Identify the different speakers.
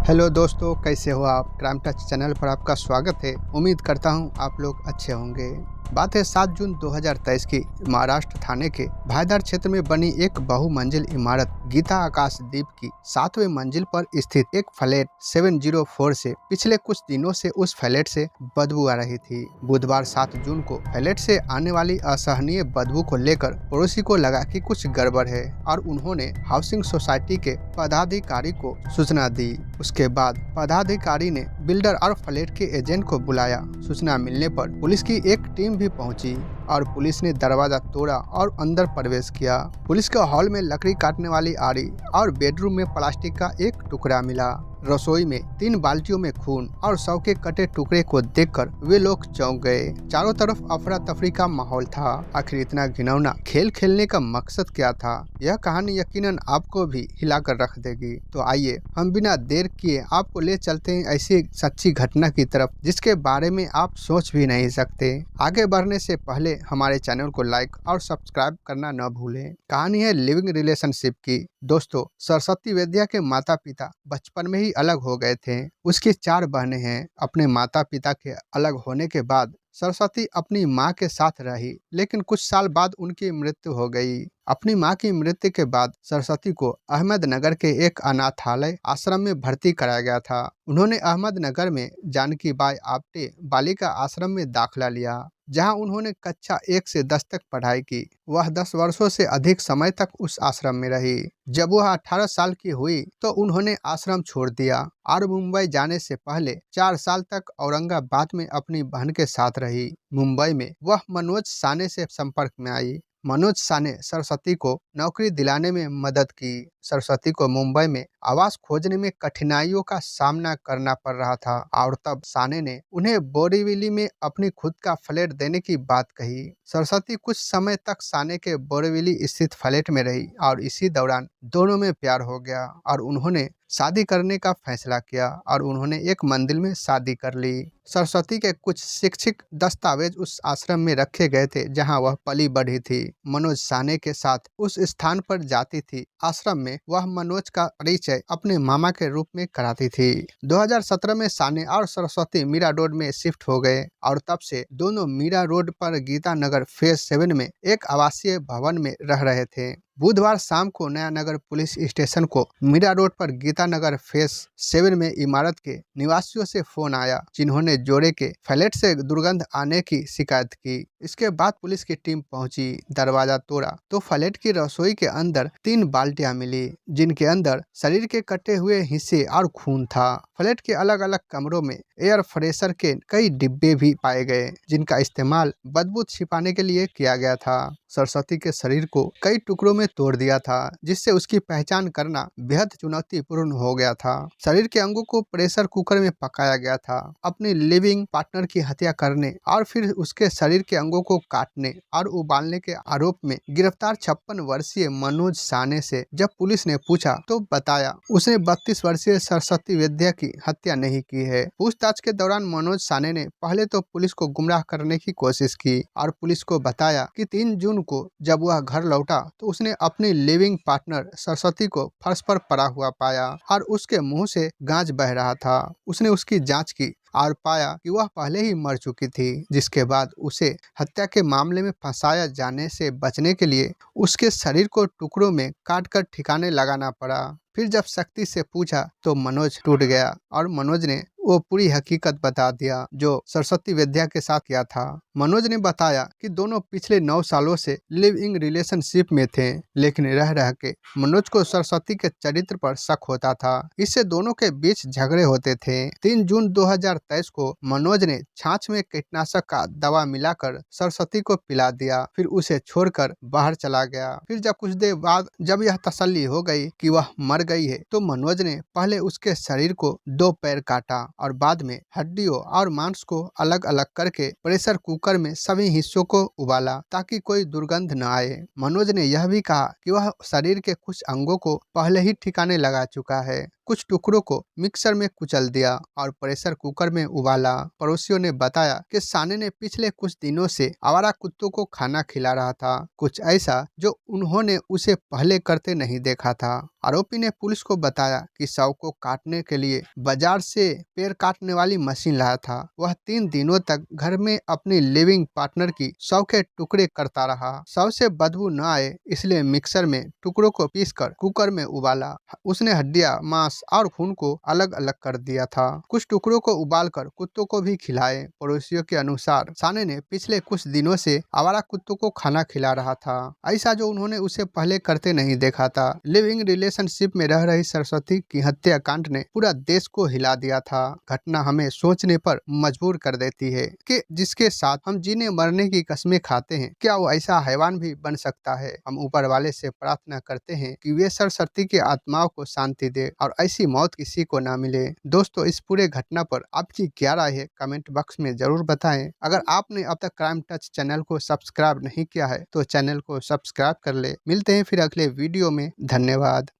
Speaker 1: Hello दोस्तों, कैसे हो आप। क्राइम टच चैनल पर आपका स्वागत है। उम्मीद करता हूं आप लोग अच्छे होंगे। बात है 7 जून 2023 की। महाराष्ट्र थाने के भाईदार क्षेत्र में बनी एक बहुमंजिल इमारत गीता आकाशदीप की 7वें मंजिल पर स्थित एक फ्लैट 704 से पिछले कुछ दिनों से उस फ्लैट से बदबू आ रही थी। बुधवार 7 जून को फ्लैट से आने वाली असहनीय बदबू को लेकर पड़ोसी को लगा कि कुछ गड़बड़ है और उन्होंने हाउसिंग सोसाइटी के पदाधिकारी को सूचना दी। उसके बाद पदाधिकारी ने बिल्डर और फ्लैट के एजेंट को बुलाया। सूचना मिलने पर पुलिस की एक टीम भी पहुंची और पुलिस ने दरवाजा तोड़ा और अंदर प्रवेश किया। पुलिस के हॉल में लकड़ी काटने वाली आरी और बेडरूम में प्लास्टिक का एक टुकड़ा मिला। रसोई में 3 बाल्टियों में खून और शव के कटे टुकड़े को देखकर वे लोग चौंक गए। चारों तरफ अफरा तफरी का माहौल था। आखिर इतना घिनौना खेल खेलने का मकसद क्या था? यह कहानी यकीनन आपको भी हिलाकर रख देगी। तो आइए हम बिना देर किए आपको ले चलते हैं ऐसी सच्ची घटना की तरफ जिसके बारे में आप सोच भी नहीं सकते। आगे बढ़ने से पहले हमारे चैनल को लाइक और सब्सक्राइब करना न भूलें। कहानी है लिविंग रिलेशनशिप की। दोस्तों, सरस्वती वैद्या के माता पिता बचपन में ही अलग हो गए थे। उसकी 4 बहनें हैं। अपने माता पिता के अलग होने के बाद सरस्वती अपनी मां के साथ रही, लेकिन कुछ साल बाद उनकी मृत्यु हो गई। अपनी मां की मृत्यु के बाद सरस्वती को अहमदनगर के एक अनाथालय आश्रम में भर्ती कराया गया था। उन्होंने अहमदनगर में जानकी बाई आप्टे बालिका आश्रम में दाखिला लिया, जहां उन्होंने कक्षा 1 से 10 तक पढ़ाई की। वह 10 वर्षों से अधिक समय तक उस आश्रम में रही। जब वह 18 साल की हुई तो उन्होंने आश्रम छोड़ दिया और मुंबई जाने से पहले 4 साल तक औरंगाबाद में अपनी बहन के साथ रही। मुंबई में वह मनोज साने से संपर्क में आई। मनोज साने सरस्वती को नौकरी दिलाने में मदद की। सरस्वती को मुंबई में आवास खोजने में कठिनाइयों का सामना करना पड़ रहा था और तब साने ने उन्हें बोरीवली में अपनी खुद का फ्लैट देने की बात कही। सरस्वती कुछ समय तक साने के बोरीवली स्थित फ्लैट में रही और इसी दौरान दोनों में प्यार हो गया और उन्होंने शादी करने का फैसला किया और उन्होंने एक मंदिर में शादी कर ली। सरस्वती के कुछ शैक्षिक दस्तावेज उस आश्रम में रखे गए थे जहां वह पली बढ़ी थी। मनोज साने के साथ उस स्थान पर जाती थी। आश्रम में वह मनोज का परिचय अपने मामा के रूप में कराती थी। 2017 में साने और सरस्वती मीरा रोड में शिफ्ट हो गए और तब से दोनों मीरा रोड पर गीता नगर फेज 7 में एक आवासीय भवन में रह रहे थे। बुधवार शाम को नया नगर पुलिस स्टेशन को मीरा रोड पर गीता नगर फेज 7 में इमारत के निवासियों से फोन आया, जिन्होंने जोड़े के फ्लैट से दुर्गंध आने की शिकायत की। इसके बाद पुलिस की टीम पहुंची। दरवाजा तोड़ा तो फ्लैट की रसोई के अंदर 3 बाल्टियां मिली, जिनके अंदर शरीर के कटे हुए हिस्से और खून था। फ्लैट के अलग अलग कमरों में एयर फ्रेशर के कई डिब्बे भी पाए गए, जिनका इस्तेमाल बदबू छिपाने के लिए किया गया था। सरस्वती के शरीर को कई टुकड़ों में तोड़ दिया था, जिससे उसकी पहचान करना बेहद चुनौतीपूर्ण हो गया था। शरीर के अंगों को प्रेशर कुकर में पकाया गया था। अपनी लिविंग पार्टनर की हत्या करने और फिर उसके शरीर के अंगों को काटने और उबालने के आरोप में गिरफ्तार 56 वर्षीय मनोज साने से जब पुलिस ने पूछा तो बताया उसने 32 वर्षीय सरस्वती वैद्या की हत्या नहीं की है। पूछताछ के दौरान मनोज साने ने पहले तो पुलिस को गुमराह करने की कोशिश की और पुलिस को बताया कि 3 जून को जब वह घर लौटा तो उसने अपनी लिविंग पार्टनर सरस्वती को फर्श पर पड़ा हुआ पाया और उसके मुंह से गाज बह रहा था। उसने उसकी जांच की और पाया कि वह पहले ही मर चुकी थी, जिसके बाद उसे हत्या के मामले में फंसाया जाने से बचने के लिए उसके शरीर को टुकड़ों में काटकर ठिकाने लगाना पड़ा। फिर जब शक्ति से पूछा तो मनोज टूट गया और मनोज ने वो पूरी हकीकत बता दिया जो सरस्वती वैद्या के साथ किया था। मनोज ने बताया कि दोनों पिछले 9 सालों से लिव इन रिलेशनशिप में थे, लेकिन रह रह के मनोज को सरस्वती के चरित्र पर शक होता था। इससे दोनों के बीच झगड़े होते थे। 3 जून 2023 को मनोज ने छाछ में कीटनाशक का दवा मिलाकर सरस्वती को पिला दिया, फिर उसे छोड़कर बाहर चला गया। फिर जब कुछ देर बाद जब यह तसल्ली हो गई कि वह मर गई है तो मनोज ने पहले उसके शरीर को 2 पैर काटा और बाद में हड्डियों और मांस को अलग अलग करके प्रेशर कुकर में सभी हिस्सों को उबाला ताकि कोई दुर्गंध न आए। मनोज ने यह भी कहा कि वह शरीर के कुछ अंगों को पहले ही ठिकाने लगा चुका है। कुछ टुकड़ों को मिक्सर में कुचल दिया और प्रेशर कुकर में उबाला। पड़ोसियों ने बताया कि साने ने पिछले कुछ दिनों से आवारा कुत्तों को खाना खिला रहा था, कुछ ऐसा जो उन्होंने उसे पहले करते नहीं देखा था। आरोपी ने पुलिस को बताया कि शव को काटने के लिए बाजार से पेड़ काटने वाली मशीन लाया था। वह 3 दिनों तक घर में अपनी लिविंग पार्टनर की शव के टुकड़े करता रहा। शव से बदबू न आए इसलिए मिक्सर में टुकड़ों को पीसकर कुकर में उबाला। उसने हड्डियां, मांस और खून को अलग अलग कर दिया था। कुछ टुकड़ों को उबालकर कुत्तों को भी खिलाए। पड़ोसियों के अनुसार साने ने पिछले कुछ दिनों से आवारा कुत्तों को खाना खिला रहा था, ऐसा जो उन्होंने उसे पहले करते नहीं देखा था। लिविंग रिलेशनशिप में रह रही सरस्वती की हत्याकांड ने पूरा देश को हिला दिया था। घटना हमें सोचने पर मजबूर कर देती है कि जिसके साथ हम जीने मरने की कस्में खाते हैं, क्या वो ऐसा हैवान भी बन सकता है। हम ऊपर वाले से प्रार्थना करते हैं कि वे सरस्वती की आत्माओं को शांति दे और ऐसी मौत किसी को ना मिले। दोस्तों, इस पूरे घटना पर आपकी क्या राय है कमेंट बॉक्स में जरूर बताएं। अगर आपने अब तक क्राइम टच चैनल को सब्सक्राइब नहीं किया है तो चैनल को सब्सक्राइब कर ले। मिलते हैं फिर अगले वीडियो में। धन्यवाद।